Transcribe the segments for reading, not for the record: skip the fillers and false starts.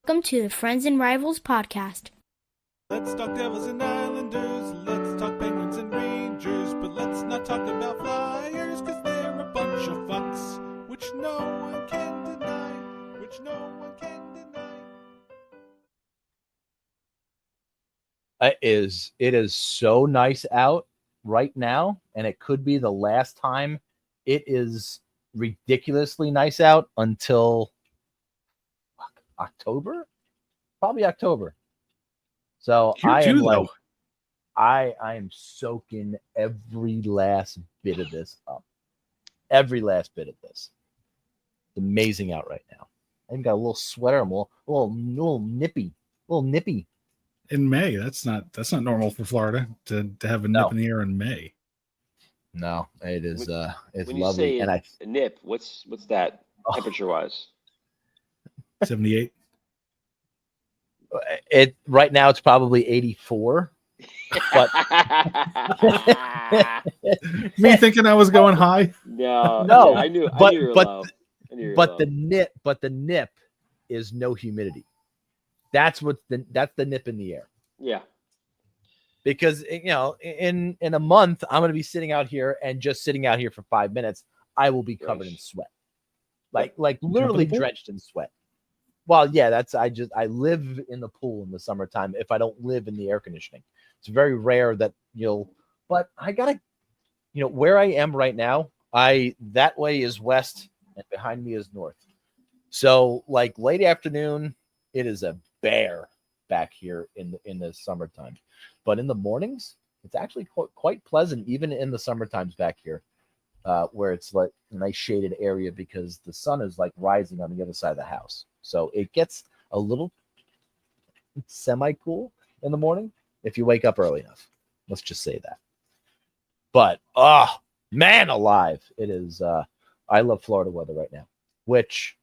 Welcome to the Friends and Rivals podcast. Let's talk Devils and Islanders, let's talk Penguins and Rangers, but let's not talk about Flyers, cause they're a bunch of fucks, which no one can deny, It is so nice out right now, and it could be the last time it is ridiculously nice out until October, probably October. So I am soaking every last bit of this up. Every last bit of this. It's amazing out right now. I even got a little sweater. I'm a little nippy. In May, that's not normal for Florida to have a nip in the air in May. No, it is. It's when lovely. You say a nip, what's that temperature wise? 78. It right now it's probably 84. But me thinking I was going high. No, yeah, I knew. The nip is no humidity. That's the nip in the air. Yeah. Because in a month I'm going to be sitting out here, and just sitting out here for 5 minutes, I will be covered in sweat, like literally drenched in sweat. Well, yeah, I live in the pool in the summertime if I don't live in the air conditioning. It's very rare that but I gotta, where I am right now, that way is west and behind me is north. So like late afternoon, it is a bear back here in the summertime. But in the mornings, it's actually quite pleasant, even in the summertimes back here, where it's like a nice shaded area because the sun is like rising on the other side of the house. So it gets a little semi-cool in the morning if you wake up early enough. Let's just say that. But, man alive, it is. I love Florida weather right now, which,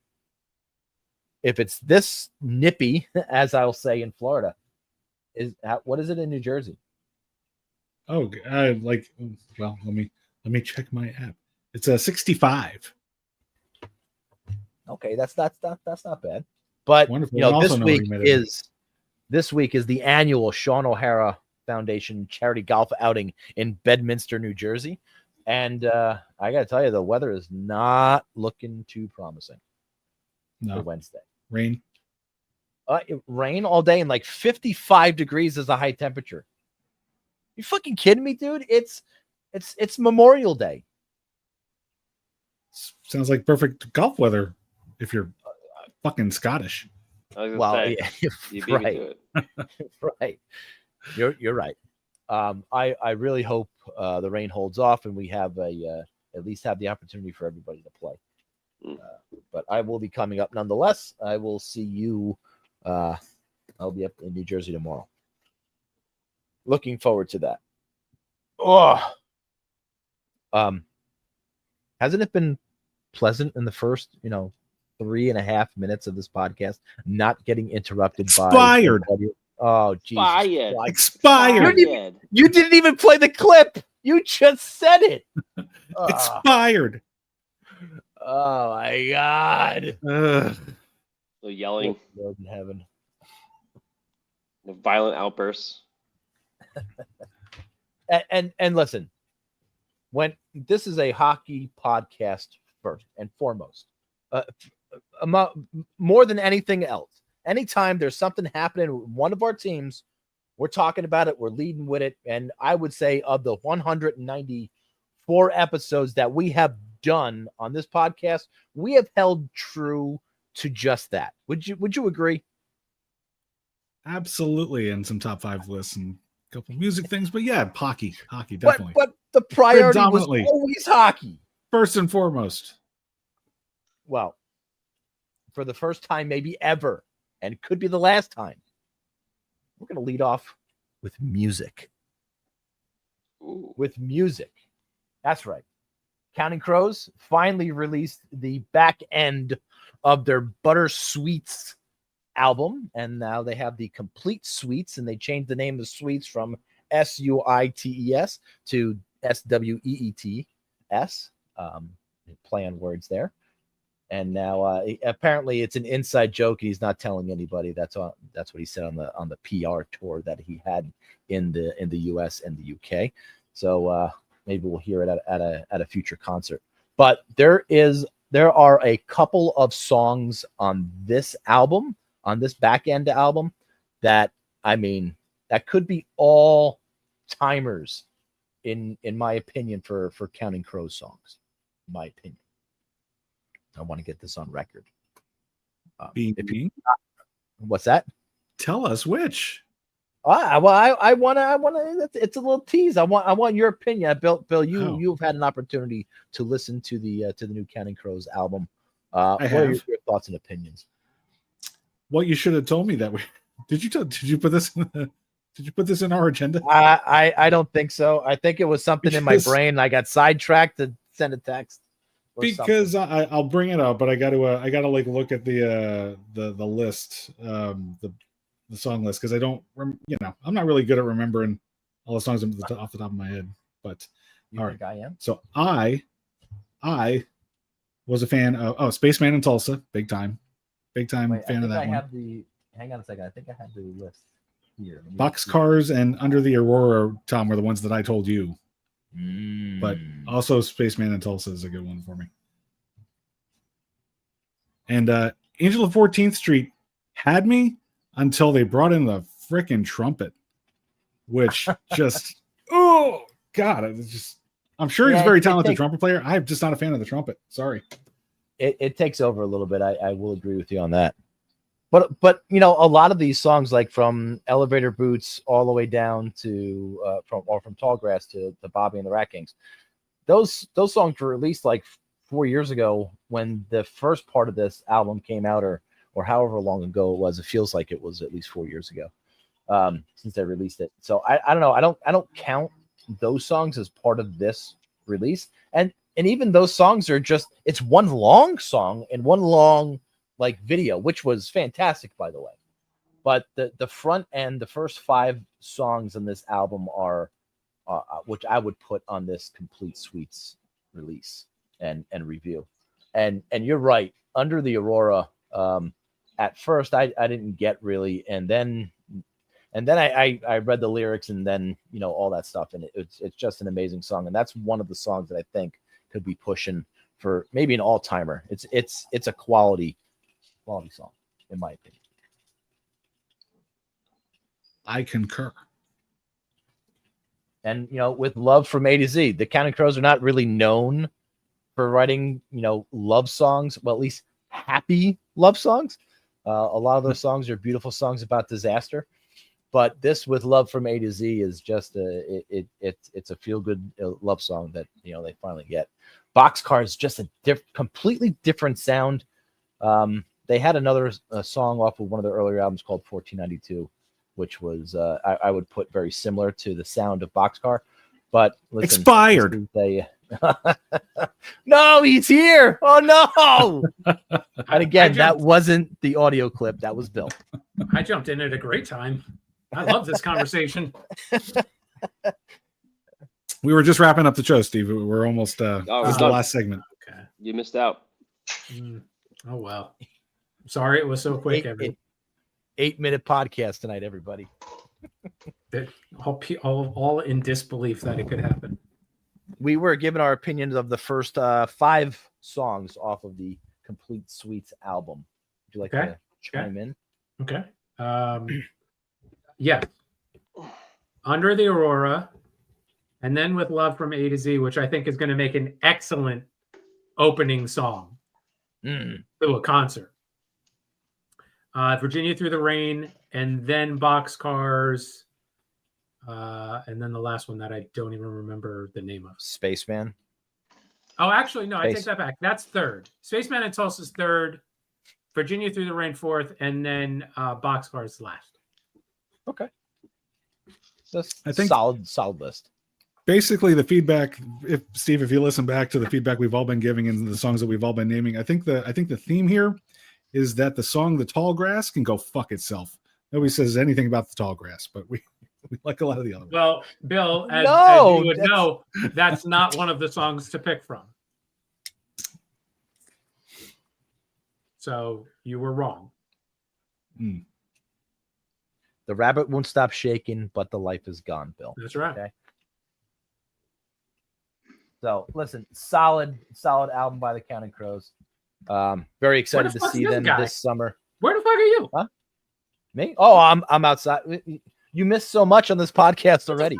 if it's this nippy, as I'll say in Florida, what is it in New Jersey? Oh, let me check my app. It's a 65. Okay, that's not bad. But wonderful. This week is the annual Sean O'Hara Foundation charity golf outing in Bedminster, New Jersey, and I got to tell you, the weather is not looking too promising for Wednesday. Rain. Rain all day, and like 55 degrees is a high temperature. You fucking kidding me, dude? It's Memorial Day. Sounds like perfect golf weather if you're fucking Scottish. Yeah, you beat me to it. Right. You're right. I really hope the rain holds off and we have at least have the opportunity for everybody to play. But I will be coming up nonetheless. I will see you. I'll be up in New Jersey tomorrow. Looking forward to that. Hasn't it been pleasant in the first 3.5 minutes of this podcast, not getting interrupted by oh Jesus! Expired. You didn't even play the clip. You just said it. Expired. Oh my God! The yelling, Lord in heaven. the violent outbursts. And listen, when this is a hockey podcast first and foremost, more than anything else, anytime there's something happening with one of our teams, we're talking about it, we're leading with it. And I would say of the 194 episodes that we have done on this podcast, we have held true to just that. Would you agree? Absolutely. And some top 5 lists and a couple music things, but yeah, hockey definitely. But the priority was always hockey. First and foremost. Well, for the first time, maybe ever, and could be the last time, we're going to lead off with music. Ooh. With music. That's right. Counting Crows finally released the back end of their Butter Sweets album, and now they have the Complete Suites, and they changed the name of the Suites from SUITES to SWEETS. Play on words there. And now apparently it's an inside joke. He's not telling anybody. That's what he said on the PR tour that he had in the US and the UK. So maybe we'll hear it at a future concert. But there are a couple of songs on this album, on this back end album, that that could be all timers in my opinion for Counting Crows songs. In my opinion. I want to get this on record. What's that? Tell us which. I want to. It's a little tease. I want your opinion, Bill. You've had an opportunity to listen to the new Counting Crows album. What are your thoughts and opinions? Well, you should have told me that. Did you put this in Did you put this in our agenda? I don't think so. I think it was something in my brain. I got sidetracked to send a text. Because I'll bring it up, but I got to like look at the list, the song list, because I don't, I'm not really good at remembering all the songs off the top of my head. But you think I am? So I was a fan of Spaceman in Tulsa, big time fan of that one. Hang on a second. I think I have the list here. Boxcars and Under the Aurora, Tom, were the ones that I told you. But also Spaceman in Tulsa is a good one for me. And Angel of 14th Street had me until they brought in the freaking trumpet, which just, oh God, I'm sure he's a very talented trumpet player. I'm just not a fan of the trumpet. Sorry. It takes over a little bit. I will agree with you on that. But a lot of these songs, like from Elevator Boots all the way down to from Tallgrass to Bobby and the Rat Kings, those songs were released like 4 years ago when the first part of this album came out, or however long ago it was. It feels like it was at least 4 years ago since they released it. So I don't know. I don't count those songs as part of this release, and even those songs are it's one long song and one long like video, which was fantastic, by the way. But the front end, the first 5 songs on this album are, which I would put on this Complete Suites release and review. And you're right. Under the Aurora, at first I didn't get really, and then I read the lyrics, and then all that stuff, and it's just an amazing song. And that's one of the songs that I think could be pushing for maybe an all-timer. It's a quality song, in my opinion. I concur. And with Love from A to Z, the Counting Crows are not really known for writing love songs. Well, at least happy love songs. A lot of those songs are beautiful songs about disaster, but this with Love from A to Z is just it's a feel good love song that they finally get. Boxcar is just a completely different sound. They had another song off of one of their earlier albums called 1492, which was I would put very similar to the sound of Boxcar. But listen, expired. No, he's here. Oh no! And again, that wasn't the audio clip. That was Bill. I jumped in at a great time. I love this conversation. We were just wrapping up the show, Steve. We're almost this is the last segment. Okay, you missed out. Oh well. Sorry, it was so quick. 8-minute podcast tonight, everybody. All in disbelief that it could happen. We were given our opinions of the first 5 songs off of the Complete Suites album. Would you like to chime in? Okay. Yeah. Under the Aurora, and then with Love from A to Z, which I think is going to make an excellent opening song to a concert. Virginia Through the Rain, and then Boxcars, and then the last one that I don't even remember the name of. Spaceman. Oh, actually, no, I take that back. That's third. Spaceman and Tulsa's third, Virginia Through the Rain fourth, and then Boxcars last. Okay. That's I think solid list. Basically, the feedback, if you listen back to the feedback we've all been giving and the songs that we've all been naming, I think the theme here is that the song "The Tall Grass" can go fuck itself. Nobody says anything about the tall grass, but we like a lot of the other ones. Well, Bill, as you would know, that's not one of the songs to pick from. So you were wrong. Mm. The rabbit won't stop shaking, but the life is gone, Bill. That's right. Okay. So listen, solid album by the Counting Crows. Very excited to see them this summer. Where the fuck are you? Huh? Me? Oh, I'm outside. You missed so much on this podcast already.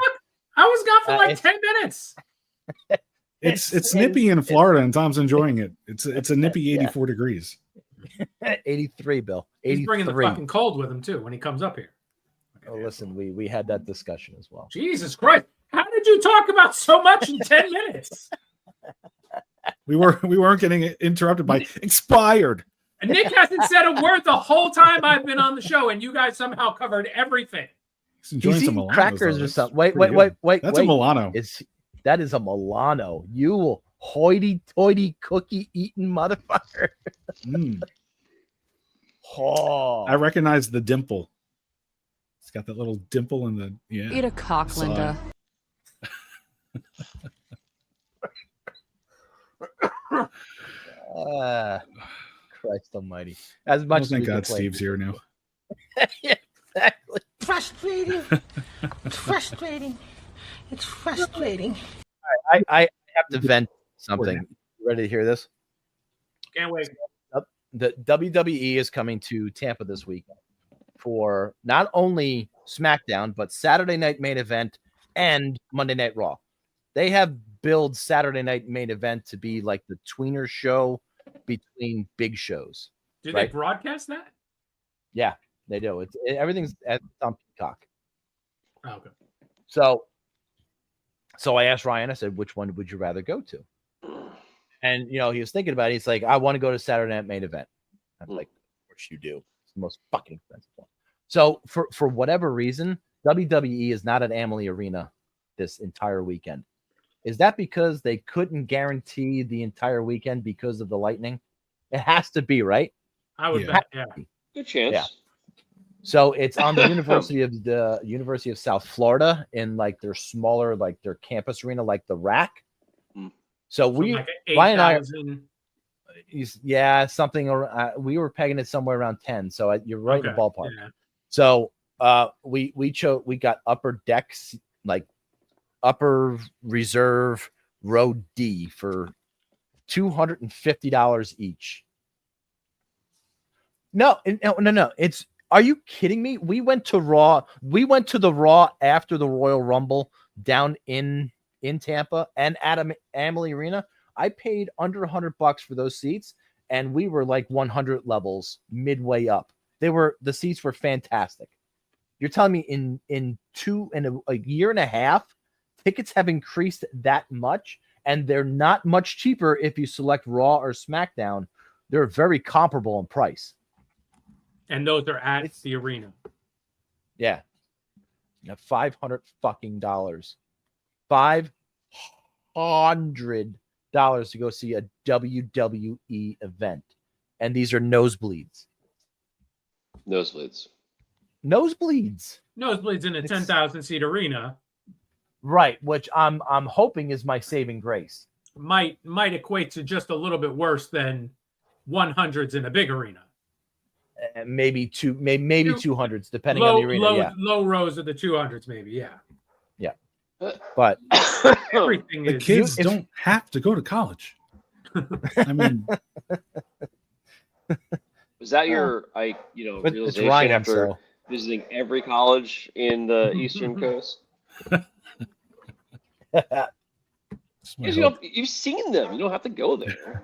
I was gone for like 10 minutes. It's nippy in Florida, and Tom's enjoying it. It's a nippy 84 degrees. 83, Bill. 83. He's bringing the fucking cold with him too when he comes up here. Oh, listen, we had that discussion as well. Jesus Christ. How did you talk about so much in 10 minutes? We weren't getting interrupted by expired. And Nick hasn't said a word the whole time I've been on the show, and you guys somehow covered everything. He's enjoying some Milanos, crackers or something. Wait. That's a Milano. That is a Milano. You hoity-toity cookie-eating motherfucker. Oh. I recognize the dimple. It's got that little dimple in the Eat a cock, Linda. Christ almighty. As much as thank God Steve's here now. Yeah, exactly. Frustrating. It's frustrating. All right, I have to vent something. You ready to hear this? Can't wait. The WWE is coming to Tampa this weekend for not only SmackDown, but Saturday Night Main Event and Monday Night Raw. They have billed Saturday Night Main Event to be like the tweener show between big shows. Do they broadcast that? Yeah, they do. Everything's on Peacock. Oh, okay. So I asked Ryan, I said, which one would you rather go to? And, he was thinking about it. He's like, I want to go to Saturday Night Main Event. I'm like, of course you do. It's the most fucking expensive one. So for whatever reason, WWE is not at Amalie Arena this entire weekend. Is that because they couldn't guarantee the entire weekend because of the lightning? It has to be, right? I would bet, yeah. Good chance. Yeah. So it's on the University of South Florida in like their smaller, like their campus arena, like the Rack. So Ryan and I, something. We were pegging it somewhere around 10. So you're right in the ballpark. Yeah. So we got upper decks, like upper reserve row D for $250 each. No. Are you kidding me? We went to Raw. We went to the Raw after the Royal Rumble down in Tampa and at Amalie Arena. I paid under $100 for those seats, and we were like 100 levels midway up. The seats were fantastic. You're telling me in a year and a half, tickets have increased that much, and they're not much cheaper if you select Raw or SmackDown. They're very comparable in price. And those are at the arena. Yeah. $500 fucking dollars. $500 to go see a WWE event. And these are nosebleeds. Nosebleeds in a 10,000 seat arena. Right, which I'm hoping is my saving grace. Might equate to just a little bit worse than 100s in a big arena. Maybe 200s, depending on the arena. Low rows of the 200s, maybe. Yeah. But everything the kids don't have to go to college. I mean, was that your realization after visiting every college in the Eastern Coast? You've seen them. You don't have to go there.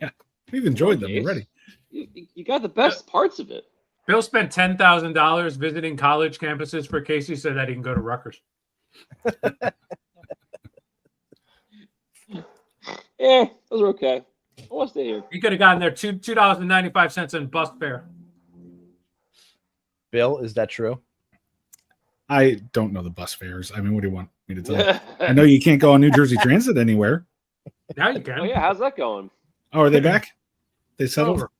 Yeah, we've enjoyed them already. You got the best parts of it. Bill spent $10,000 visiting college campuses for Casey so that he can go to Rutgers. Yeah, those are okay. I want to stay here. You could have gotten there $2.95 in bus fare. Bill, is that true? I don't know the bus fares. I mean, what do you want me to tell you? I know you can't go on New Jersey Transit anywhere. Now you can. Oh yeah, how's that going? Oh, are they back? They settled. Over.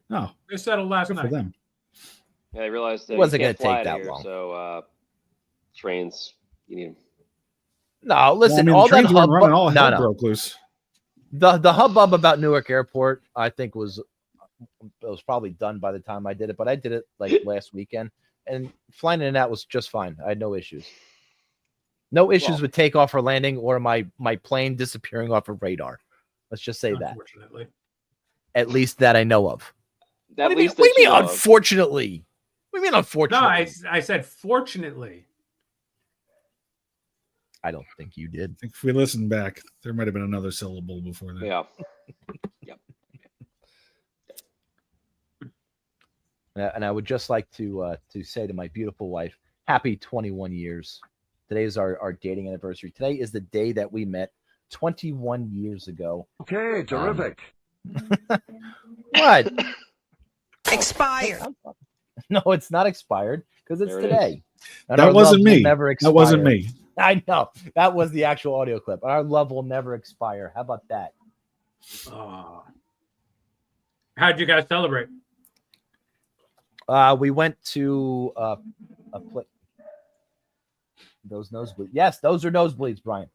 Oh, they settled last night. For them. Yeah, I realized that it wasn't going to take that long. So trains, you need them. No, listen. Well, I mean, all hell broke loose. The hubbub about Newark Airport, I think, was was probably done by the time I did it, but I did it like last weekend, and flying in and out was just fine. I had no issues. No issues with takeoff or landing or my plane disappearing off of radar. Let's just say that. Unfortunately. At least that I know of. What do you mean, unfortunately? What do you mean, unfortunately? No, I said fortunately. I don't think you did. I think if we listen back, there might have been another syllable before that. Yeah. Yep. And I would just like to say to my beautiful wife, happy 21 years. Today is our dating anniversary. Today is the day that we met 21 years ago. Okay, terrific. What? Expired. No, it's not expired because it's today. That wasn't me. That wasn't me. I know. That was the actual audio clip. Our love will never expire. How about that? How'd you guys celebrate? We went to a place. Those nosebleeds. Yes, those are nosebleeds, Brian.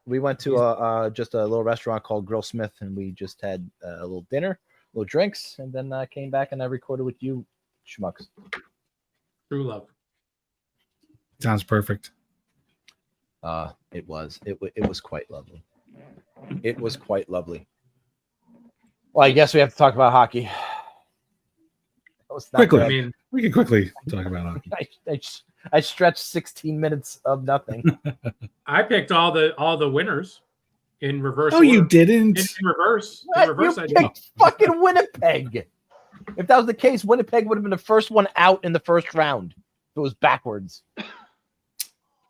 We went to just a little restaurant called Grill Smith, and we just had a little dinner, little drinks, and then came back and I recorded with you, schmucks. True love. Sounds perfect. It was quite lovely. It was quite lovely. Well, I guess we have to talk about hockey. Quickly, I mean, we can quickly talk about hockey. I stretched 16 minutes of nothing. I picked all the winners in reverse. Oh, you didn't? In reverse. What? You picked fucking Winnipeg. If that was the case, Winnipeg would have been the first one out in the first round. If it was backwards.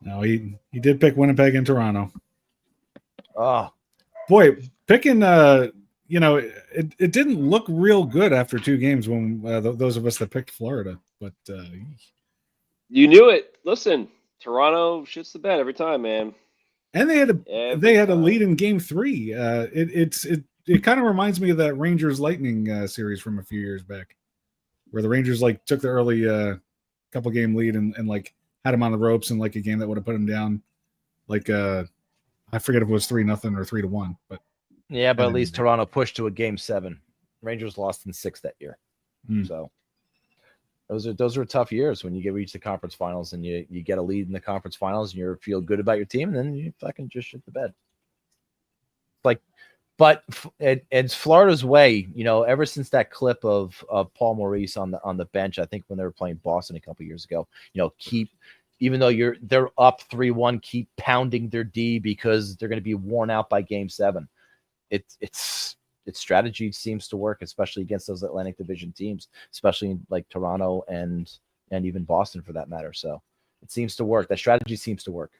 No, he did pick Winnipeg and Toronto. Oh, boy, picking it didn't look real good after 2 games when those of us that picked Florida, but you knew it. Listen, Toronto shits the bed every time, man. And they had a lead in Game 3. It kind of reminds me of that Rangers Lightning series from a few years back, where the Rangers took the early couple game lead and had him on the ropes in a game that would have put him down. I forget if it was 3-0 or 3-1, but yeah, but at least Toronto pushed to a Game 7. Rangers lost in 6 that year, so. Those are tough years when you reach the conference finals and you get a lead in the conference finals and you feel good about your team, and then you fucking just shit the bed. But it's Florida's way, ever since that clip of Paul Maurice on the bench, I think when they were playing Boston a couple years ago, even though they're up 3-1, keep pounding their D because they're going to be worn out by Game 7. Its strategy seems to work, especially against those Atlantic Division teams, especially in Toronto and even Boston for that matter. So it seems to work. That strategy seems to work,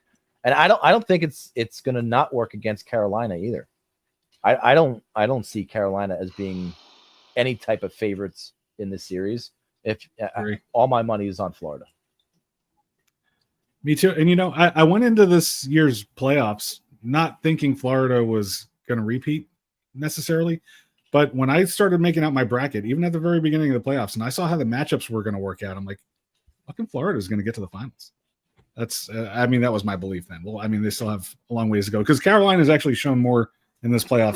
and I don't think it's going to not work against Carolina either. I don't see Carolina as being any type of favorites in this series. All my money is on Florida. Me too. And I went into this year's playoffs not thinking Florida was going to repeat necessarily, but when I started making out my bracket, even at the very beginning of the playoffs, and I saw how the matchups were going to work out, I'm like, fucking Florida is going to get to the finals. That's that was my belief then. Well, they still have a long ways to go because Carolina has actually shown more in this playoff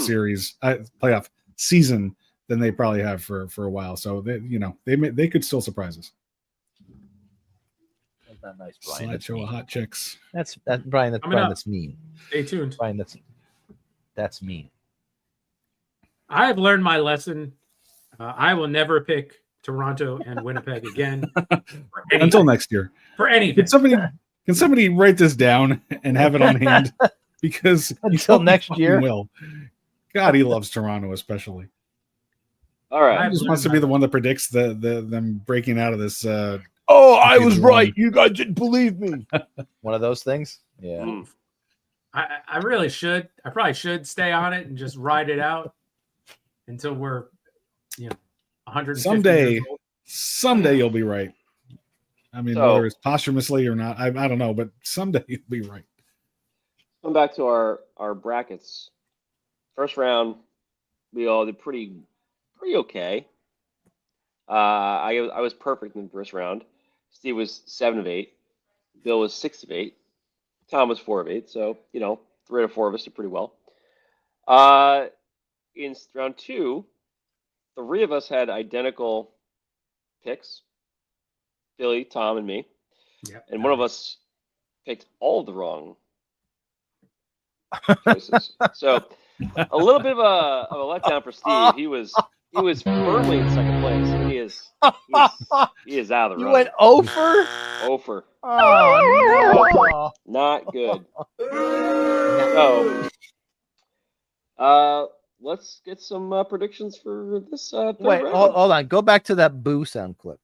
season than they probably have for a while. So they could still surprise us. That's not nice, Brian. Slideshow of hot chicks. That's Brian. That's mean. Stay tuned. Brian, that's mean. I have learned my lesson. I will never pick Toronto and Winnipeg again until next year. For anything. Can somebody write this down and have it on hand? Because until next year, will. God, he loves Toronto especially. All right, he just wants to be the one that predicts them breaking out of this. I was right. You guys didn't believe me. One of those things. Yeah. I really should. I probably should stay on it and just ride it out until we're 150 someday you'll be right. Whether it's posthumously or not, I don't know, but someday you'll be right. Going back to our brackets, first round we all did pretty okay. I was perfect in the first round. Steve was 7 of 8. Bill was 6 of 8. Tom was 4 of 8. So 3 out of 4 of us did pretty well. In round 2, three of us had identical picks. Billy, Tom, and me. Yep. And one of us picked all of the wrong choices. So a little bit of a letdown for Steve. He was firmly in second place. And he is out of the You running. went over? Over. Oh no. Not good. Let's get some predictions for this third Wait, round. hold on. Go back to that boo sound clip.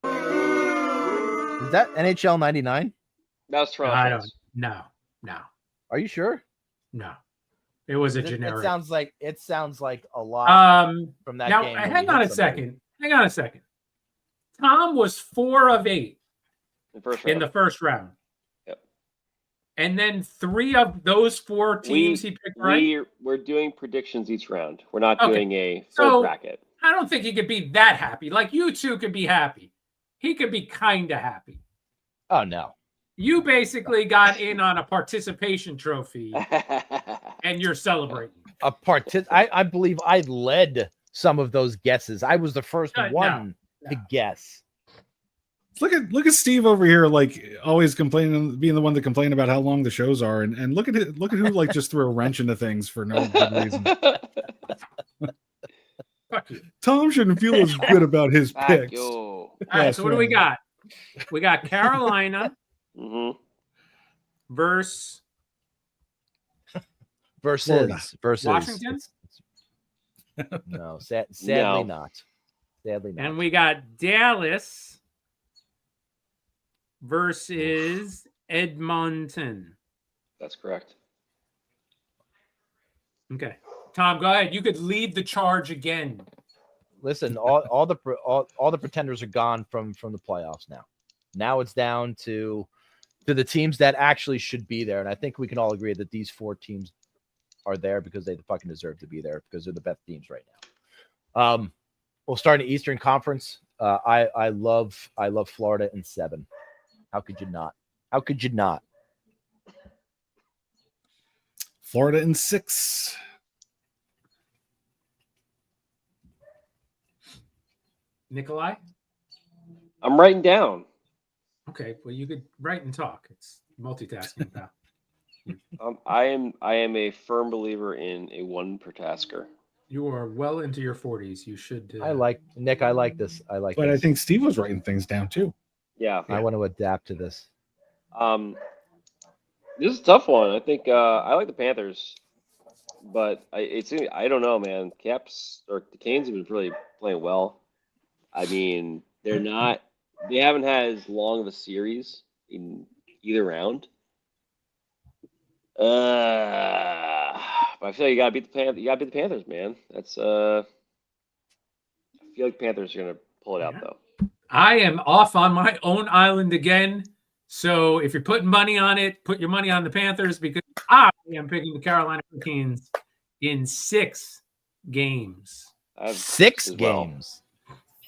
Is that NHL 99? That was Toronto. I fans. don't. No. Are you sure? No. It was a It generic. It sounds like a lot from that now, game. hang on a second. Tom was 4 of 8 in the first round. Yep. And then 3 of those 4 teams he picked right. We're doing predictions each round. We're not doing a full bracket. I don't think he could be that happy. Like you two could be happy. He could be kind of happy. Oh no. You basically got in on a participation trophy and you're celebrating. I believe I led some of those guesses. I was the first one to guess. Look at Steve over here, like always complaining, being the one to complain about how long the shows are, and look at who like just threw a wrench into things for no good reason. Fuck you. Tom shouldn't feel as good about his picks. You. All right, so what do we got? We got Carolina versus Washington. No, sadly not. Sadly not. And we got Dallas versus Edmonton. That's correct. Okay, Tom, go ahead. You could lead the charge again. Listen, all the pretenders are gone from the playoffs now. Now it's down to the teams that actually should be there, and I think we can all agree that these 4 teams are there because they fucking deserve to be there because they're the best teams right now. We'll start in the Eastern Conference. I love Florida in 7. How could you not? How could you not? Florida in 6. Nikolai? I'm writing down. Okay, well, you could write and talk. It's multitasking, pal. I am a firm believer in a one per tasker. You are well into your 40s. You should. I like Nick. I like this. But I think Steve was writing things down too. Yeah. I want to adapt to this. This is a tough one. I think I like the Panthers, but I don't know, man. The Canes have been really playing well. I mean, they haven't had as long of a series in either round. But I feel like you gotta beat the Panthers, man. That's I feel like Panthers are gonna pull it out though. I am off on my own island again. So if you're putting money on it, put your money on the Panthers because I am picking the Carolina Hurricanes in 6 games. 6 games.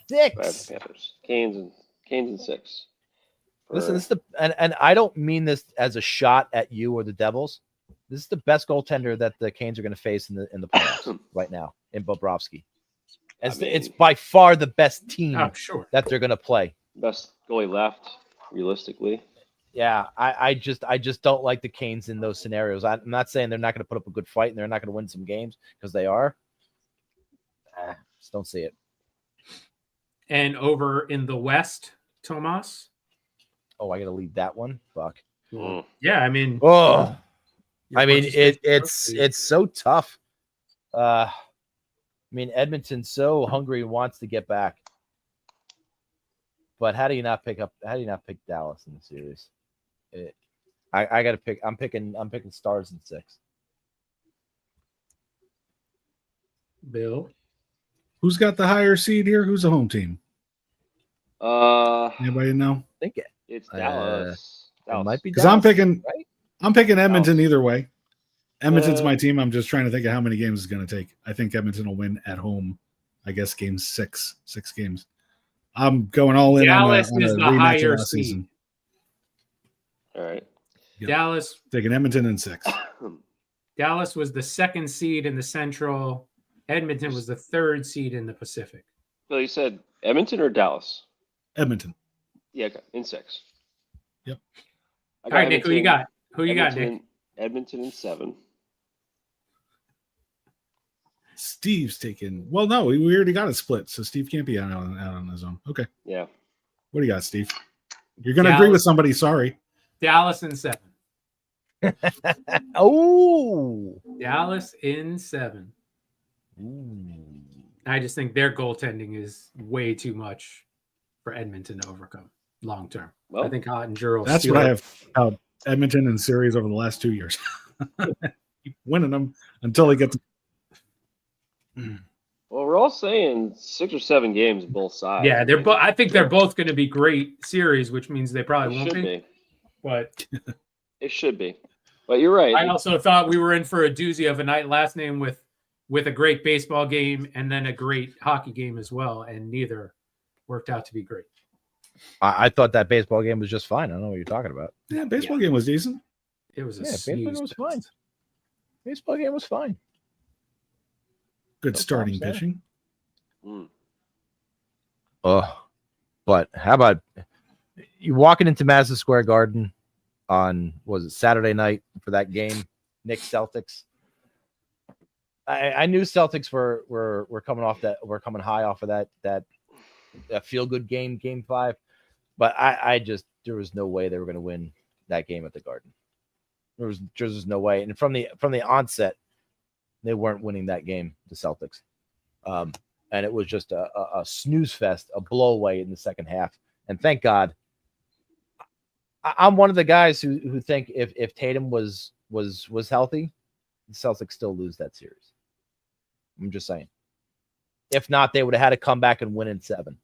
6. Panthers. Canes in 6. Listen, this is and I don't mean this as a shot at you or the Devils. This is the best goaltender that the Canes are going to face in the playoffs right now in Bobrovsky. It's by far the best team that they're going to play. Best goalie left, realistically. Yeah, I just don't like the Canes in those scenarios. I'm not saying they're not going to put up a good fight and they're not going to win some games because they are. Just don't see it. And over in the West, Tomas. Oh, I got to lead that one. Fuck. Yeah, I mean. Oh, I mean it's so tough. I mean Edmonton's so hungry and wants to get back. But how do you not pick Dallas in the series? I got to pick. I'm picking Stars in 6. Bill, who's got the higher seed here? Who's the home team? Anybody know? I think it's Dallas. It might be because I'm picking. Right? I'm picking Edmonton either way. Edmonton's my team. I'm just trying to think of how many games it's going to take. I think Edmonton will win at home. I guess game 6 games. I'm going all in Dallas on is a the rematch higher of last seed. season. All right. Yep. Dallas taking Edmonton in 6. Dallas was the 2nd seed in the Central. Edmonton was the 3rd seed in the Pacific. So you said Edmonton or Dallas? Edmonton. Yeah, okay. In 6. Yep. I All right, Nick, who you got? Who you got, Edmonton, Nick? Edmonton in 7. Steve's taking. Well, no, we already got a split, so Steve can't be out on his own. Okay. Yeah. What do you got, Steve? You're going to agree with somebody. Sorry. Dallas in 7. Oh, Dallas in 7. I just think their goaltending is way too much for Edmonton to overcome long term. Well, I think Ottinger will That's steal what I it. have out Edmonton and series over the last 2 years. Keep winning them until they get to. well, we're all saying 6 or 7 games both sides. Yeah, they're both. I think they're both going to be great series, which means they probably It won't should be. be. But It should be. But you're right. I also thought we were in for a doozy of a night last name with a great baseball game and then a great hockey game as well, and neither worked out to be great. I thought that baseball game was just fine. I don't know what you're talking about. Yeah, baseball game was decent. It was a Baseball game snooze was fest. fine. Baseball game was fine. Good No starting problem, pitching. Mm. Oh, but how about you walking into Madison Square Garden on was it Saturday night for that game, Knicks Celtics? I knew Celtics were coming off that were coming high off of that feel good game 5, but I just there was no way they were going to win that game at the Garden. There was just no way, and from the onset, they weren't winning that game, the Celtics, and it was just a snooze fest, a blowaway in the second half. And thank God, I'm one of the guys who think if Tatum was healthy, the Celtics still lose that series. I'm just saying. If not, they would have had to come back and win in 7.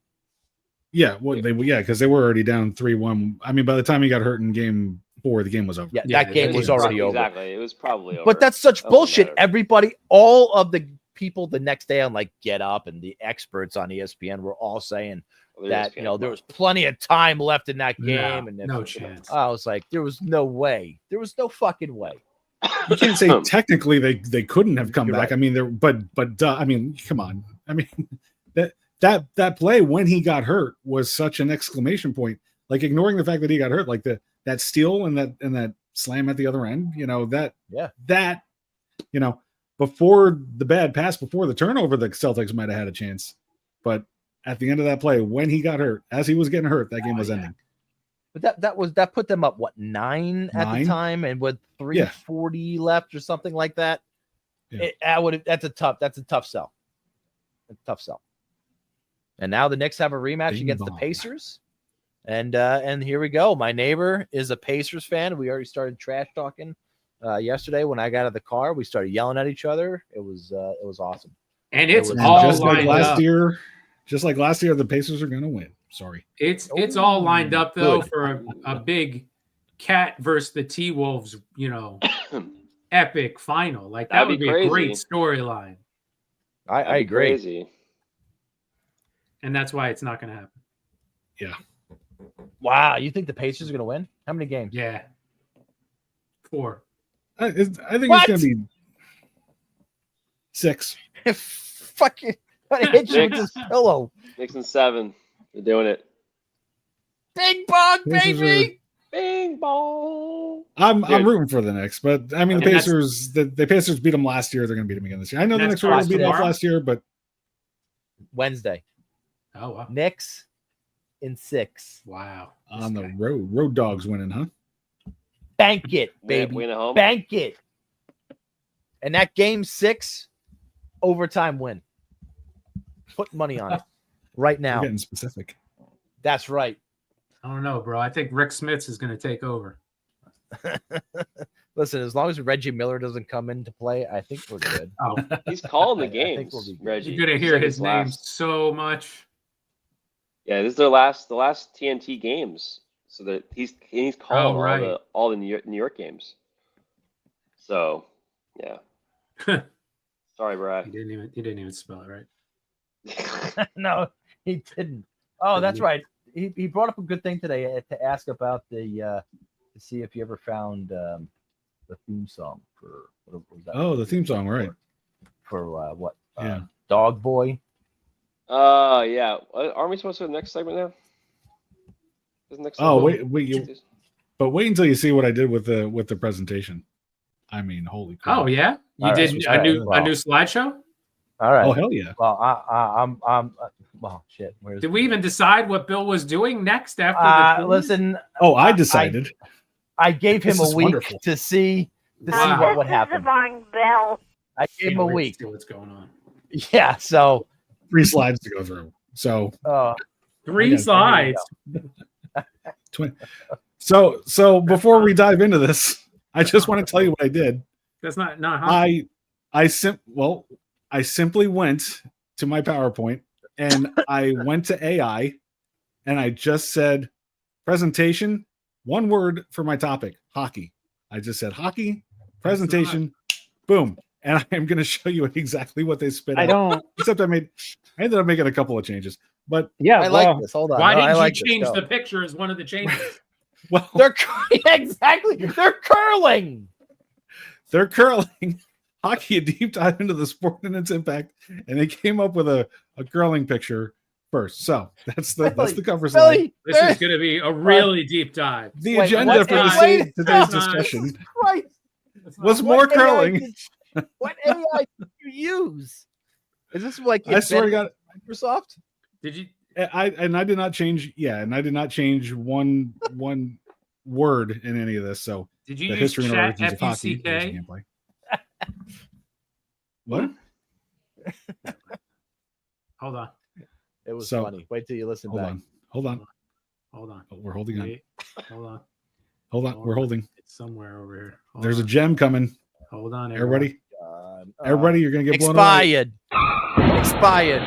Yeah, well, because they were already down 3-1. I mean, by the time he got hurt in game 4, the game was over. Yeah, Yeah, that game it was was already over. Exactly. It was probably over. But that's such Doesn't bullshit. matter. Everybody, all of the people the next day on like Get Up and the experts on ESPN were all saying Well, that ESPN there was plenty of time left in that game. No chance. I was like, there was no way. There was no fucking way. You can't say technically they couldn't have come You're back. right. I mean, but I mean, come on. I mean, that play when he got hurt was such an exclamation point. Like ignoring the fact that he got hurt, like that steal and that slam at the other end. That before the bad pass, before the turnover, the Celtics might have had a chance. But at the end of that play, when he got hurt, as he was getting hurt, that game was ending. But that put them up 9 at the 9? time, and with 3:40 left or something like that. Yeah. That's a tough sell. A tough sell. And now the Knicks have a rematch Bing against bong. the Pacers. And here we go. My neighbor is a Pacers fan. We already started trash talking yesterday when I got out of the car. We started yelling at each other. It was awesome. And it's And all just like lined last up. year, the Pacers are going to win. Sorry. It's all lined up though Good. for a big Cat versus the T-Wolves, epic final. Like that That'd would be be a crazy. great storyline. I That'd be agree. Crazy. And that's why it's not going to happen. Yeah. Wow, you think the Pacers are going to win? How many games? Yeah. 4. I think What? it's going to be 6. Fucking hit you with this pillow. Knicks in 7. They're doing it. Bing bong, Pacers baby. Bing bong. I'm Dude. rooting for the Knicks, but I mean the And that's- Pacers. The Pacers beat them last year. They're going to beat them again this year. I know And the that's Knicks were able to possible. beat them Tomorrow? last year, but Wednesday. Oh, wow. Knicks in 6. Wow. on This the guy. road dogs winning, huh? Bank it, baby. Win at home. Bank it. And that game 6 overtime win. Put money on it right We're now. getting specific. That's right. I don't know, bro. I think Rick Smits is going to take over. Listen, as long as Reggie Miller doesn't come into play, I think we're good. Oh, He's calling the I think games. we'll be good. Reggie. you're going to He hear said his it's name last. so much. Yeah, this is the last TNT games. So that he's calling right. all the New York games. So, yeah. Sorry, He Brad. didn't even spell it right. No, he didn't. Oh, that's right. He brought up a good thing today to ask about to see if you ever found the theme song for what was that? Oh, the theme song, right? For what? Yeah. Dog boy. Yeah. Aren't we supposed to do the next segment now? Isn't next Oh, segment- but wait until you see what I did with the presentation. I mean, holy crap. Oh yeah, you All right, did all a right, new well. slideshow. All right. Oh, hell yeah. Well, I'm well, shit. Where's Did we even decide what Bill was doing next after the listen? Oh, I decided. I gave him This a is week wonderful. to see Wow. what would happen. Bill. I gave him a week. See what's going on. Yeah. So 3 slides to go through. So 3 Okay, slides. so before we dive into this, I just want to tell you what I did. That's not I simply went to my PowerPoint and I went to AI and I just said presentation, one word for my topic, hockey. I just said hockey, presentation, boom. And I'm going to show you exactly what they spit out. Except I ended up making a couple of changes. But Yeah, I like this. Hold on. Why No, I didn't like you this. change Go. the picture as one of the changes? well, They're exactly. They're curling. they're curling. Hockey, a deep dive into the sport and its impact, and they came up with a curling picture first. So that's the cover slide. Billy, This is going to be a really deep dive. The Wait, agenda what for AI today's That's discussion Christ. was What more AI curling. what AI did you use? Is this like I swear to God, Microsoft? Did you? I did not change. Yeah, and I did not change one word in any of this. So Did you the use history and chat origins of hockey. There's the FUCK? gameplay. What? Hold on. It was So- funny. Wait till you listen Hold back. on. Hold on. Hold on. Oh, we're holding on. Wait. Hold on. Hold on. We're holding. It's somewhere over here. Hold There's a on. gem coming. Hold on, everyone. Everybody, God. everybody, you're gonna get blown away. Expired.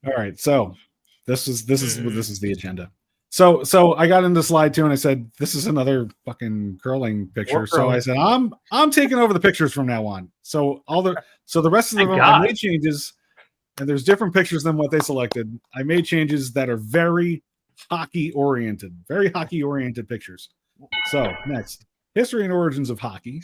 All right. So this is the agenda. So I got into slide 2 and I said, this is another fucking curling picture. More So I curling. said, I'm taking over the pictures from now on. So the rest of them, Thank I God. made changes, and there's different pictures than what they selected. I made changes that are very hockey oriented pictures. So next, history and origins of hockey.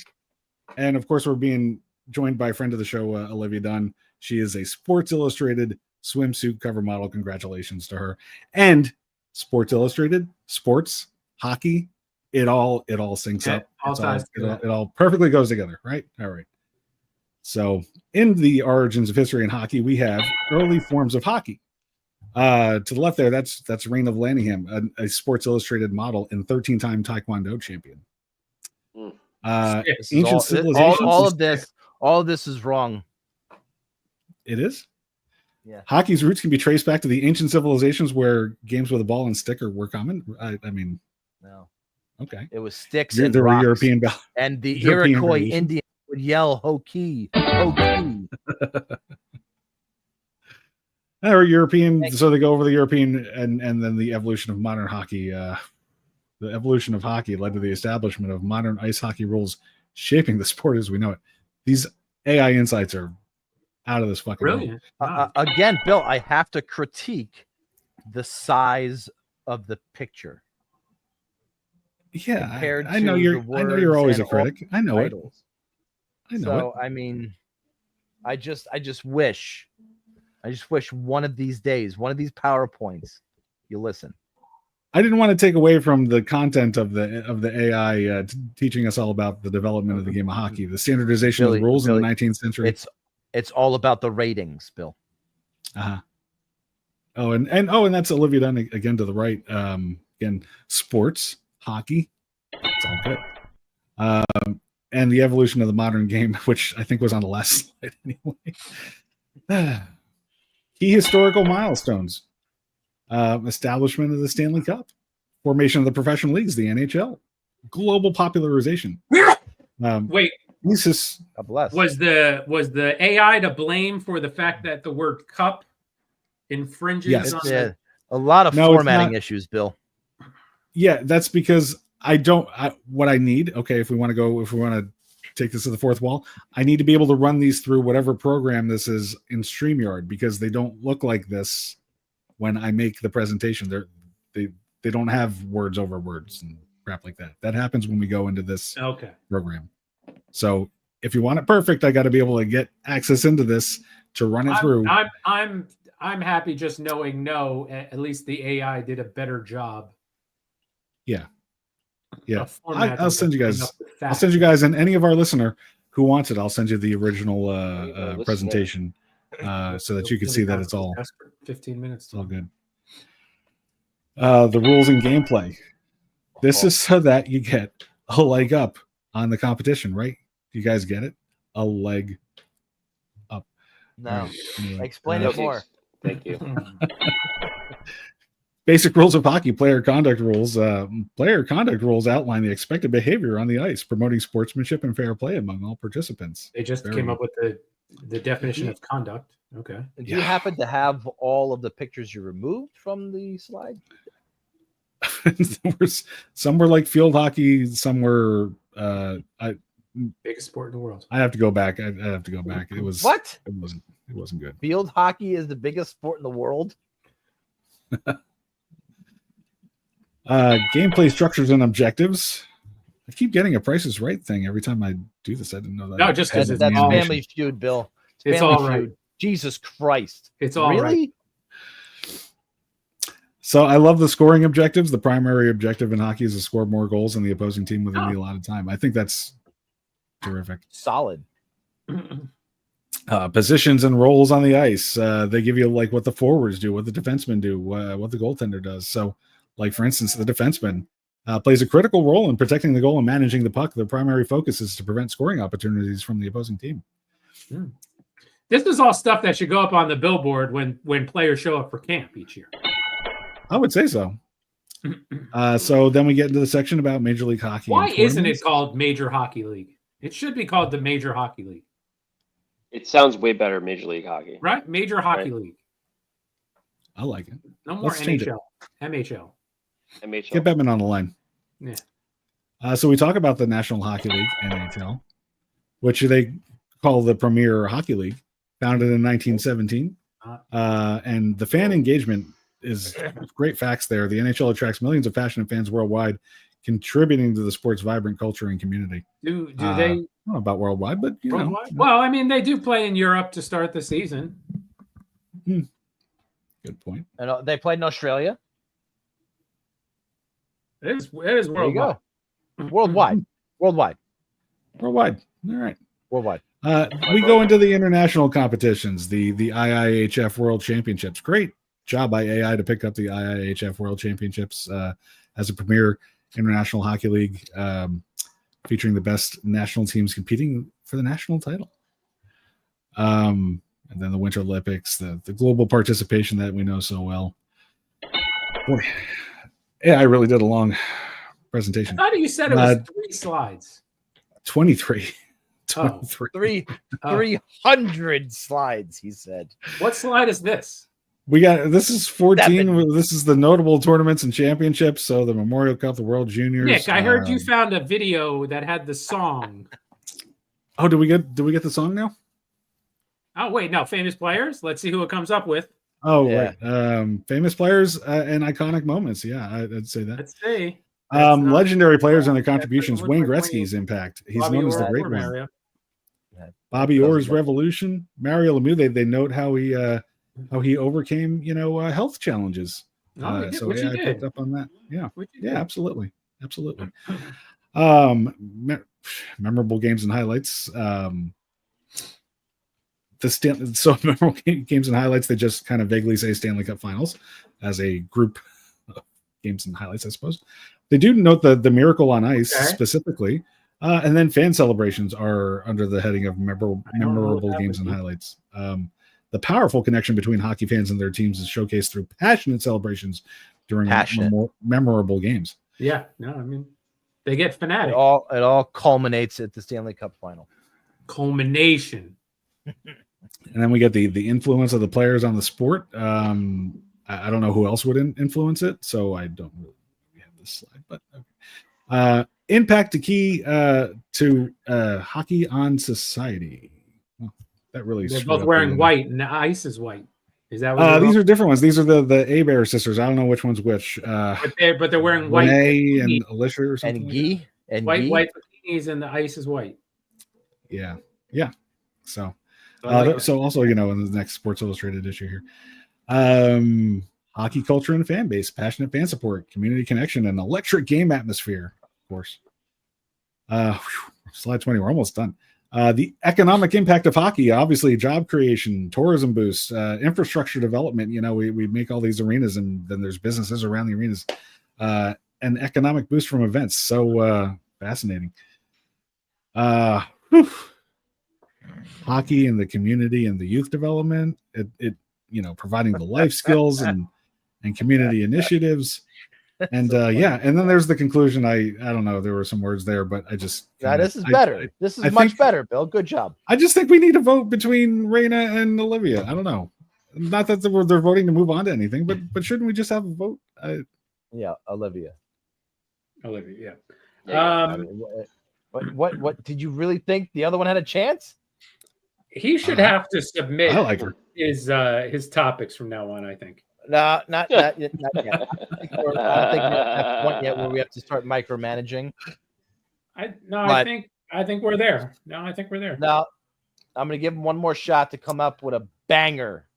And of course, we're being joined by a friend of the show, Olivia Dunn. She is a Sports Illustrated swimsuit cover model. Congratulations to her. And Sports Illustrated, sports, hockey, it all syncs Yeah, up. all It's ties together. it all perfectly goes together, right? All right. So in the origins of history in hockey, we have early forms of hockey. To the left there, that's Rain of Lanningham, a Sports Illustrated model and 13-time Taekwondo champion. This is Ancient all, civilizations. all of this is wrong. It is. Yeah. Hockey's roots can be traced back to the ancient civilizations where games with a ball and stick were common. I mean, No, okay. it was sticks There and were rocks, European and the European Iroquois variations. Indians would yell "Hokey, hokey." Or European, Thank so they go over the European and then the evolution of modern hockey. The evolution of hockey led to the establishment of modern ice hockey rules, shaping the sport as we know it. These AI insights are out of this fucking world. Brilliant. Wow. Again, Bill, I have to critique the size of the picture. Yeah, compared I know to you're. the I know you're words always a and all critic. I know it. titles. I know So it. I mean, I just wish one of these days, one of these PowerPoints, you listen. I didn't want to take away from the content of the AI teaching us all about the development of the game of hockey, the standardization of the rules in the 19th century. It's all about the ratings, Bill. Uh-huh. Oh, and that's Olivia Dunn again to the right. Again, sports, hockey, it's all good. And the evolution of the modern game, which I think was on the last slide anyway. Key historical milestones. Establishment of the Stanley Cup, formation of the professional leagues, the NHL, global popularization. Wait, God bless. was the AI to blame for the fact that the word cup infringes Yes. on It's, a lot of No, it's formatting not. issues, Bill. Yeah, that's because what I need, okay, if we want to take this to the fourth wall, I need to be able to run these through whatever program this is in StreamYard, because they don't look like this when I make the presentation. They don't have words over words and crap like that. That happens when we go into this Okay. program. So if you want it perfect, I got to be able to get access into this to run it through. I'm happy just knowing at least the AI did a better job. Yeah. I'll send you guys. I'll send you guys, and any of our listener who wants it, I'll send you the original presentation so that you can see that it's all 15 minutes. It's all good. The rules and gameplay. This is so that you get a leg up on the competition, right? You guys get it? A leg up. No. Right. Explain it more. Thank you. Basic rules of hockey, player conduct rules. Player conduct rules outline the expected behavior on the ice, promoting sportsmanship and fair play among all participants. They just came up with the definition of conduct. Okay. Do you happen to have all of the pictures you removed from the slide? Some were like field hockey, some were biggest sport in the world. I have to go back. I have to go back. It was what? It wasn't good. Field hockey is the biggest sport in the world. Gameplay structures and objectives. I keep getting a Price is Right thing every time I do this. I didn't know that. No, just because that's Family Feud, Bill. It's Family all right. Feud. Jesus Christ. It's all really? right. So I love the scoring objectives. The primary objective in hockey is to score more goals than the opposing team within the allotted time. I think that's terrific. Solid. Positions and roles on the ice. They give you like what the forwards do, what the defensemen do, what the goaltender does. So, like for instance, the defenseman plays a critical role in protecting the goal and managing the puck. Their primary focus is to prevent scoring opportunities from the opposing team. This is all stuff that should go up on the billboard when players show up for camp each year. I would say so. So then we get into the section about Major League Hockey. Why isn't it called Major Hockey League? It should be called the Major Hockey League. It sounds way better, Major League Hockey. Right? Major Hockey League. I like it. No more Let's change NHL. MHL. Get Bettman on the line. Yeah. So we talk about the National Hockey League, NHL, which they call the Premier Hockey League, founded in 1917. And the fan engagement is great facts there. The NHL attracts millions of passionate fans worldwide, contributing to the sport's vibrant culture and community. Do they? I don't know about worldwide, but you know. Well, I mean, they do play in Europe to start the season. Good point. And they played in Australia. It is worldwide. Worldwide. Worldwide. All right. Worldwide. We go into the international competitions, the IIHF World Championships. Great job by AI to pick up the IIHF World Championships as a premier international hockey league, featuring the best national teams competing for the national title. And then the Winter Olympics, the global participation that we know so well. Boy, yeah, I really did a long presentation. I thought you said it was 3 slides. 23. 23. 300 slides, he said. What slide is this? We got this is 14. This is the notable tournaments and championships. So the Memorial Cup, the World Juniors. Nick, I heard you found a video that had the song. Oh, did we get the song now? Oh wait, no, famous players. Let's see who it comes up with. Oh, yeah. Right. Famous players and iconic moments. Yeah, I'd say that. Let's see. Legendary players and their contributions. Wayne Gretzky's impact. He's Bobby known as the Orr, great one. Mario. Bobby Orr's revolution. Mario Lemieux. They note how he overcame health challenges. So yeah, I picked up on that. Yeah, absolutely. Memorable games and highlights. Memorable games and highlights. They just kind of vaguely say Stanley Cup Finals as a group of games and highlights, I suppose. They do note the Miracle on Ice specifically, and then fan celebrations are under the heading of memorable games and highlights. The powerful connection between hockey fans and their teams is showcased through passionate celebrations during memorable games. Yeah, no, I mean they get fanatic. It all culminates at the Stanley Cup Final. Culmination. And then we get the influence of the players on the sport. I don't know who else would influence it, so I don't really have this slide. But okay. Impact to key to hockey on society. Well, that really. They're both wearing white, and the ice is white. Is that what these are different ones? These are the Abear sisters. I don't know which one's which. But they're wearing white. Renee and Alicia or something. And Guy and white bikinis, and the ice is white. Yeah. So, I like it. so also, in the next Sports Illustrated issue here, hockey culture and fan base, passionate fan support, community connection, and electric game atmosphere. Of course. Slide 20. We're almost done. The economic impact of hockey, obviously, job creation, tourism boosts, infrastructure development. We make all these arenas, and then there's businesses around the arenas. An economic boost from events. So fascinating. Hockey and the community and the youth development. It providing the life skills and community initiatives. And and then there's the conclusion. I don't know. There were some words there, but I just this is better. This is much better, Bill. Good job. I just think we need to vote between Raina and Olivia. I don't know. Not that they're voting to move on to anything, but shouldn't we just have a vote? Yeah, Olivia. Yeah. What did you really think the other one had a chance? He should have to submit I like her. his topics from now on, I think. No, not yet. I don't think we're at that point yet where we have to start micromanaging. I think we're there. No, I think we're there. Now, I'm going to give him one more shot to come up with a banger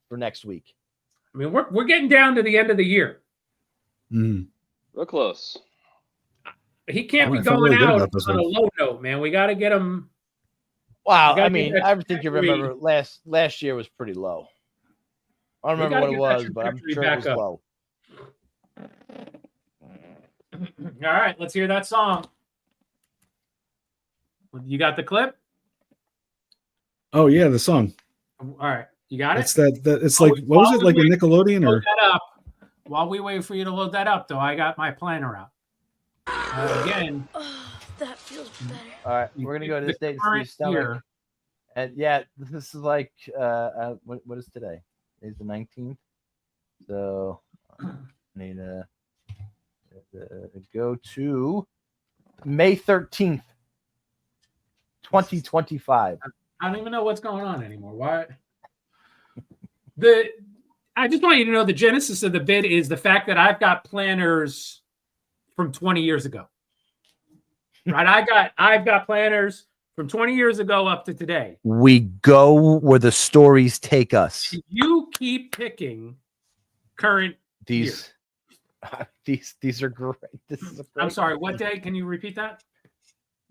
for next week. I mean, we're getting down to the end of the year. Mm. Real close. He can't be I felt going really good out about this on a one. low note, man. We got to get him. Wow, gotta I get mean, that I think you trajectory. remember last year was pretty low. I don't We remember what gotta it get that was, but I'm trajectory sure it back was up. low. All right, let's hear that song. You got the clip? Oh yeah, the song. All right, you got it. It's it's like, what was it, like a Nickelodeon or? Load that up. While we wait for you to load that up, though, I got my planner out. Again, That feels better. All right, we're gonna go to this the date to current see Stomach. year. And yeah, this is like what is today? It's the 19th. So I need to go to May 13th, 2025. I don't even know what's going on anymore. Why? I just want you to know the genesis of the bid is the fact that I've got planners from 20 years ago. Right? I've got planners from 20 years ago up to today. We go where the stories take us. You keep picking current These are great. This is a great I'm sorry, what day? Can you repeat that?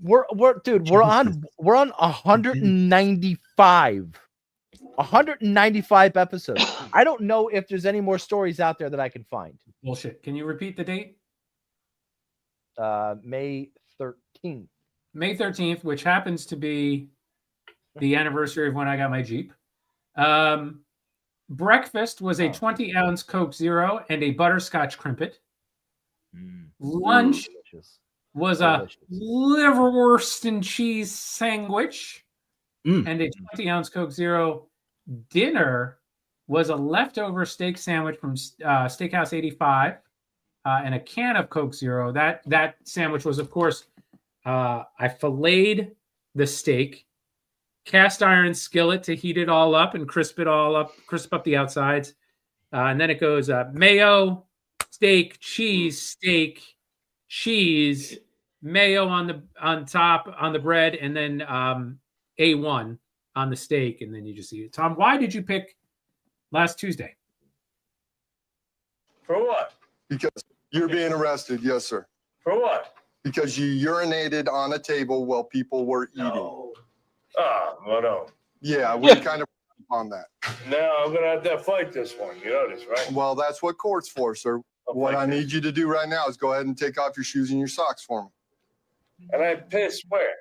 We're on 195 episodes. I don't know if there's any more stories out there that I can find. Bullshit. Can you repeat the date? May 13th. May 13th, which happens to be the anniversary of when I got my Jeep. Breakfast was a 20-ounce Coke Zero and a butterscotch crimpet. Lunch was a liverwurst and cheese sandwich and a 20-ounce Coke Zero. Dinner was a leftover steak sandwich from Steakhouse 85 and a can of Coke Zero. That sandwich was, of course, I filleted the steak, cast iron skillet to heat it all up and crisp up the outsides. And then it goes mayo, steak, cheese, mayo on top on the bread, and then A1 on the steak, and then you just eat it. Tom, why did you pick last Tuesday? For what? Because you're being arrested, yes, sir. For what? Because you urinated on a table while people were eating. No. Well, no. Yeah, we kind of on that. Now I'm gonna have to fight this one. You know this, right? Well, that's what court's for, sir. What I need you to do right now is go ahead and take off your shoes and your socks for me. And I pissed where?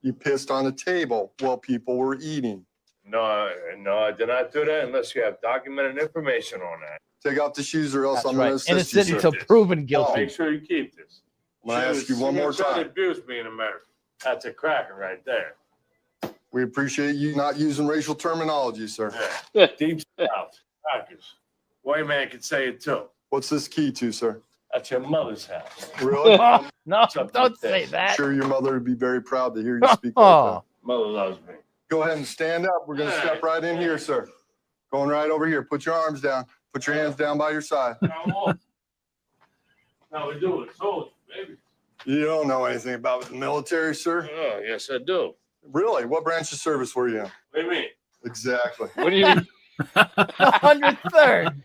You pissed on a table while people were eating. No, I did not do that unless you have documented information on that. Take off the shoes or else That's I'm going to right. assist you, Innocent sir. until proven guilty. Make sure you keep this. I'm going to ask you one more time. Abuse me in America. That's a cracker right there. We appreciate you not using racial terminology, sir. Yeah. Deep South. Crackers. White man can say it too. What's this key to, sir? That's your mother's house. Really? No, Something don't like say this. that. Sure, your mother would be very proud to hear you speak like that. Mother loves me. Go ahead and stand up. We're going to step right in here, sir. Going right over here. Put your arms down. Put your hands down by your side. Now we do it. Soldier, baby. You don't know anything about the military, sir. Oh, yes, I do. Really? What branch of service were you in? What do you mean? Exactly. What do you mean? 103rd.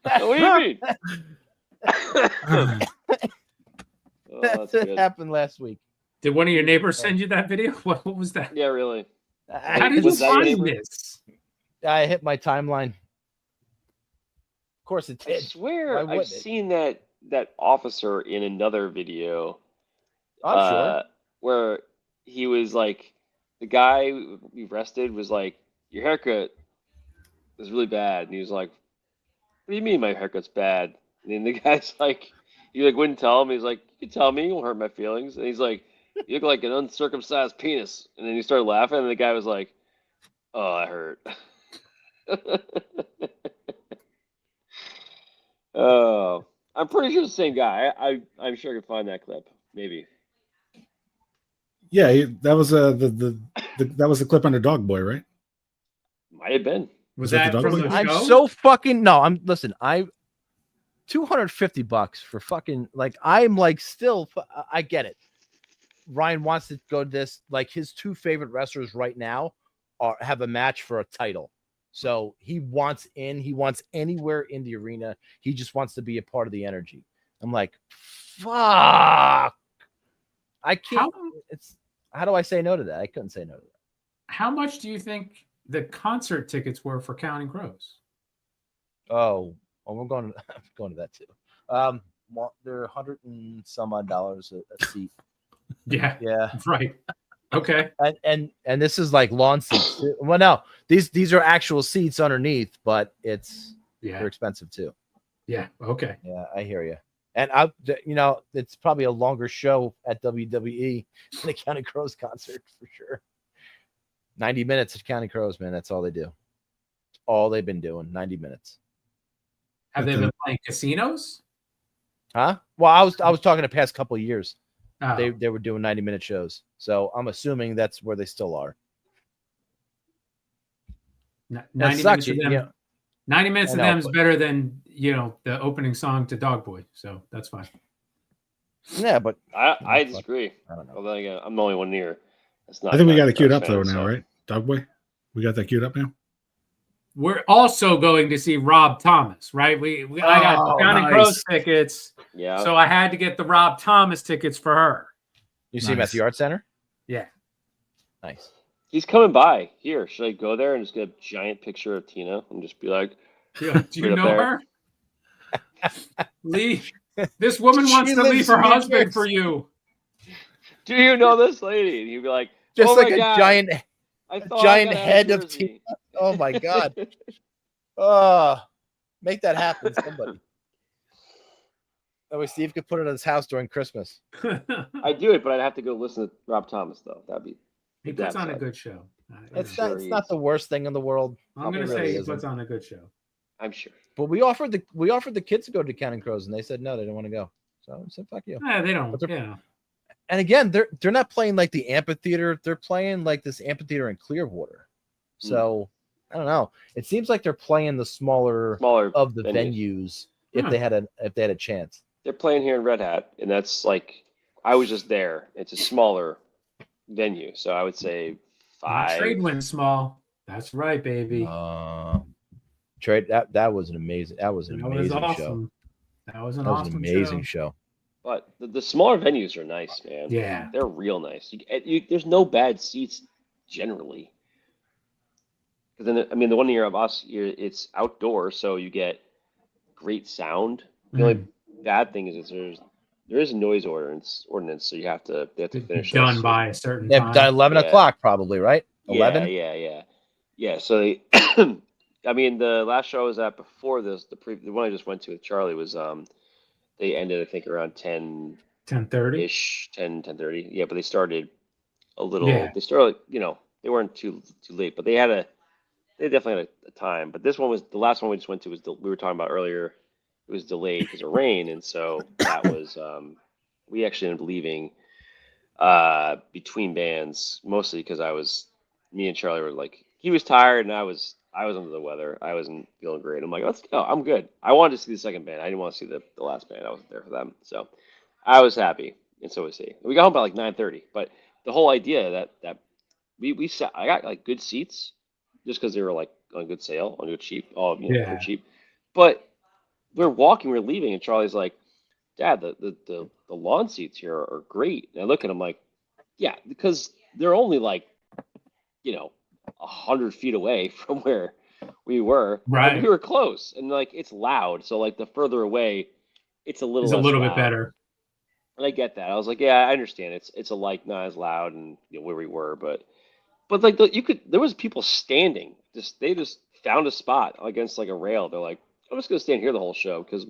What do you mean? Oh, that's That good. happened last week. Did one of your neighbors send you that video? What was that? Yeah, really. How did you Was that your find neighbor? this? I hit my timeline. Of course it I did. swear Why I've wouldn't it? seen that officer in another video. I'm sure. Where he was like, the guy we arrested was like, your haircut is really bad, and he was like, what do you mean my haircut's bad? And then the guy's like, he like wouldn't tell him. He's like, you can tell me, it won't hurt my feelings. And he's like, you look like an uncircumcised penis. And then he started laughing, and the guy was like, oh, that hurt. Oh, I'm pretty sure it's the same guy. I'm sure I can find that clip. Maybe. Yeah, that was that was the clip on the Dog Boy, right? Might have been. Was that that the from dog the boy? I'm show? so fucking no. I'm listen. I $250 for fucking like I'm like still. I get it. Ryan wants to go to this. Like his two favorite wrestlers right now have a match for a title. So he wants in. He wants anywhere in the arena. He just wants to be a part of the energy. I'm like, fuck. I can't. How do I say no to that? I couldn't say no to that. How much do you think the concert tickets were for Counting Crows? Oh, we're going to that too. They're $100 and some odd dollars a seat. Yeah. Yeah. Right. Okay. And this is like lawn seats too. Well, no, these are actual seats underneath, but they're expensive too. Yeah. Okay. Yeah, I hear you. And it's probably a longer show at WWE than a Counting Crows concert for sure. 90 minutes of Counting Crows, man. That's all they do. All they've been doing, 90 minutes. Have they been playing casinos? Huh? Well, I was talking the past couple of years. Oh. They were doing 90-minute shows. So I'm assuming that's where they still are. 90 sucks, minutes of them. yeah. 90 minutes I of know, them is but- better than the opening song to Dog Boy. So that's fine. Yeah, but I disagree. I don't know. Although again, I'm the only one here. That's not. I think we got it a queued Crows up though fan, now, so- right? Dog Boy, we got that queued up now. We're also going to see Rob Thomas, right? I got Oh, Counting nice. Crows tickets, Yeah. so I had to get the Rob Thomas tickets for her. You see him at Nice. the Art Center? Yeah. Nice. He's coming by here. Should I go there and just get a giant picture of Tina and just be like, Do you Right up know there. her? Lee, this woman wants She to lives leave her in New husband Jersey. for you. "Do you know this lady?" And you'd be like, Just "Oh like my a God, giant I thought I giant got out head of Jersey." Oh my God. Oh, make that happen, somebody. That way Steve could put it at his house during Christmas. I do it, but I'd have to go listen to Rob Thomas though. That'd be. He puts on a good show. It's sure not, it's he not is. the worst thing in the world. I'm going to Probably say he isn't. puts on a good show. I'm sure. But we offered the kids to go to Counting Crows, and they said no, they didn't want to go. So I said, fuck you. They don't. But they're- Yeah. And again, they're not playing like the amphitheater. They're playing like this amphitheater in Clearwater. So I don't know. It seems like they're playing the smaller of the venues if Huh. they had a chance. They're playing here in Red Hat, and that's like I was just there. It's a smaller venue, so I would say Not 5. trade win small. That's right, baby. Trade that was an amazing that was show. awesome. That was an That was awesome an amazing show. But the smaller venues are nice, man. Yeah. They're real nice. There's no bad seats generally. Because then, I mean, the one year of us, it's outdoor, so you get great sound. The only bad thing is there is a noise ordinance, so they have to finish Done us. by a certain Yeah, time. done 11 Yeah. o'clock probably, right? 11. Yeah. So they, I mean, the last show I was at before this, the one I just went to with Charlie was they ended I think around 10 10:30. ish, 10:30. Yeah, but they started a little. Yeah. They started, they weren't too late, but they definitely had a time. But this one was the last one we just went to we were talking about earlier. It was delayed because of rain, and so that was we actually ended up leaving between bands mostly because me and Charlie were like he was tired and I was under the weather. I wasn't feeling great. I'm like, let's go. I'm good. I wanted to see the second band. I didn't want to see the last band. I wasn't there for them, so I was happy, and so was he. We got home by like 9:30, but the whole idea that we sat, I got like good seats just because they were like on good sale, on good cheap, for cheap. But we're walking, we're leaving, and Charlie's like, Dad, the lawn seats here are great. And I look at him like, yeah, because they're only like, 100 feet away from where we were. Right. And we were close, and like it's loud, so like the further away, it's a little It's a less little bit loud. better. And I get that. I was like, yeah, I understand. It's a like not as loud and where we were, but like there was people standing. They just found a spot against like a rail. They're like, I'm just gonna stand here the whole show because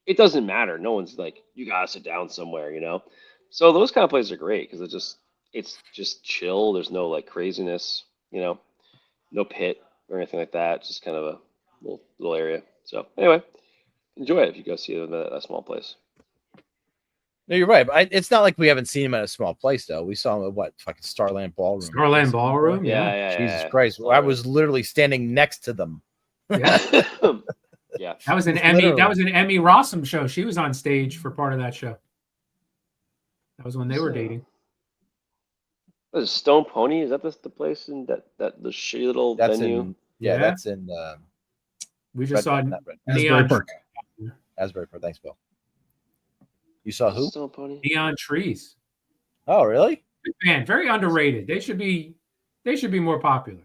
it doesn't matter. No one's like, you gotta sit down somewhere. So those kind of places are great because it's just chill. There's no like craziness, no pit or anything like that. It's just kind of a little area. So anyway, enjoy it if you go see them at a small place. No, you're right. But it's not like we haven't seen him at a small place though. We saw him at what fucking Starland Ballroom. Starland Ballroom. Yeah. Jesus Christ! I was literally standing next to them. Yeah. Yeah. That was an Emmy. That was an Emmy Rossum show. She was on stage for part of that show. That was when they were dating. What is it, Stone Pony? Is that the place in that the shitty little venue? That's in. We just saw Asbury Park. Asbury Park. Thanks, Bill. You saw who? Stone Pony. Neon Trees. Oh, really? Big band, very underrated. They should be more popular.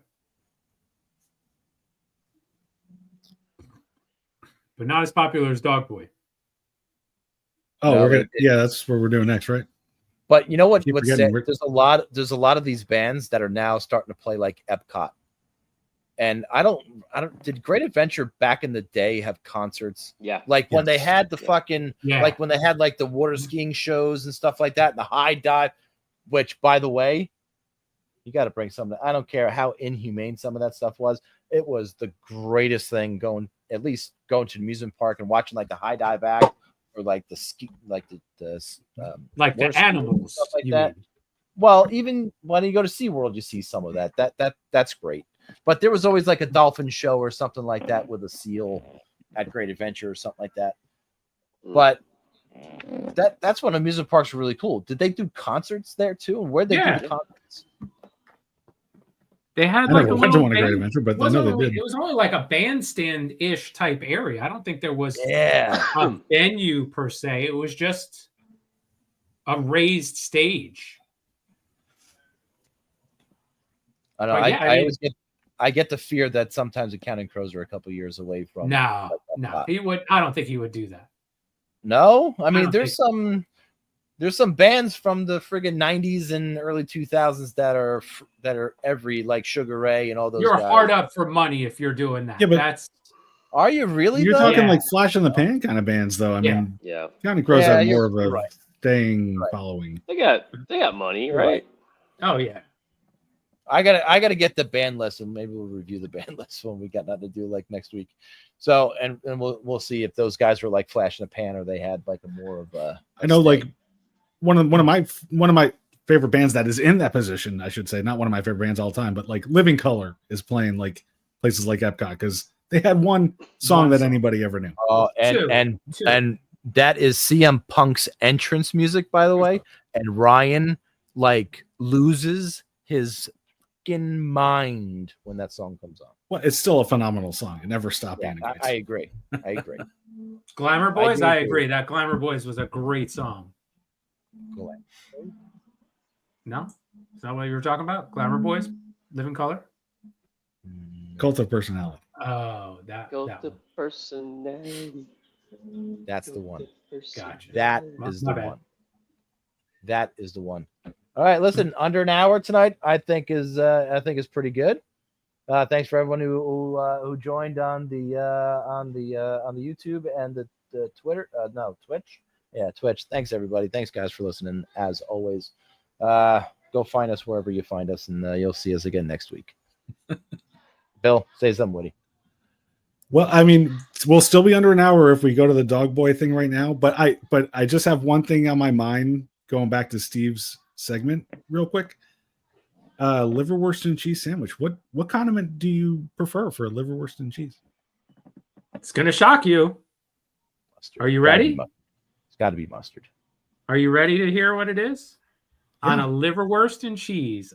But not as popular as Dog Boy. Oh, No, that's what we're doing next, right? But you know what? Keep What's forgetting, sad, there's a lot of these bands that are now starting to play like Epcot. And I don't. Did Great Adventure back in the day have concerts? Yeah. Like when they had the fucking, Yeah. like when they had like the water skiing shows and stuff like that, and the high dive. Which, by the way, you got to bring some. I don't care how inhumane some of that stuff was. It was the greatest thing going to the amusement park and watching like the high dive act or like the ski, like the animals stuff like that. Well, even when you go to SeaWorld, you see some of that. That's great. But there was always like a dolphin show or something like that with a seal at Great Adventure or something like that. But that's when amusement parks were really cool. Did they do concerts there too? And where they do concerts? They had I like never went to one at Great Adventure, but I know they did. It was only like a bandstand-ish type area. I don't think there was a venue per se. It was just a raised stage. I don't know. I get the fear that sometimes the Counting Crows are a couple years away from. No, he would. I don't think he would do that. No, I mean there's some bands from the friggin' 90s and early 2000s that are every like Sugar Ray and all those. You're guys. hard up for money if you're doing that. Yeah, but that's. Are you really? You're though? talking like Flash in the Pan kind of bands, though. I mean, Counting Crows have more of a staying following. They got money, right? Oh yeah. I gotta get the band list, and maybe we'll review the band list when we got nothing to do like next week. So and we'll see if those guys were like Flash in the Pan or they had like a more of a. I know, like one of my favorite bands that is in that position. I should say, not one of my favorite bands all time, but like Living Color is playing like places like Epcot because they had one song that anybody ever knew. Oh, and that is CM Punk's entrance music, by the way. And Ryan like loses his mind when that song comes on. Well, it's still a phenomenal song. It never stopped being great. I agree. Glamour Boys, I agree. That Glamour Boys was a great song. No? Is that what you were talking about? Glamour Boys? Living Color? Cult of Personality. Oh, that of Personality. That's the one. Gotcha. That is the one. That is the one. All right, listen, under an hour tonight, I think is pretty good. Thanks for everyone who joined on the YouTube and the Twitter. Twitch. Yeah, Twitch. Thanks everybody. Thanks guys for listening. As always, go find us wherever you find us, and you'll see us again next week. Bill, say something, Woody. Well, I mean, we'll still be under an hour if we go to the Dog Boy thing right now. But I just have one thing on my mind. Going back to Steve's segment real quick. Liverwurst and cheese sandwich. What condiment do you prefer for a liverwurst and cheese? It's gonna shock you. Mustard. Are you ready? It's got to be mustard. Are you ready to hear what it is? on a liverwurst and cheese.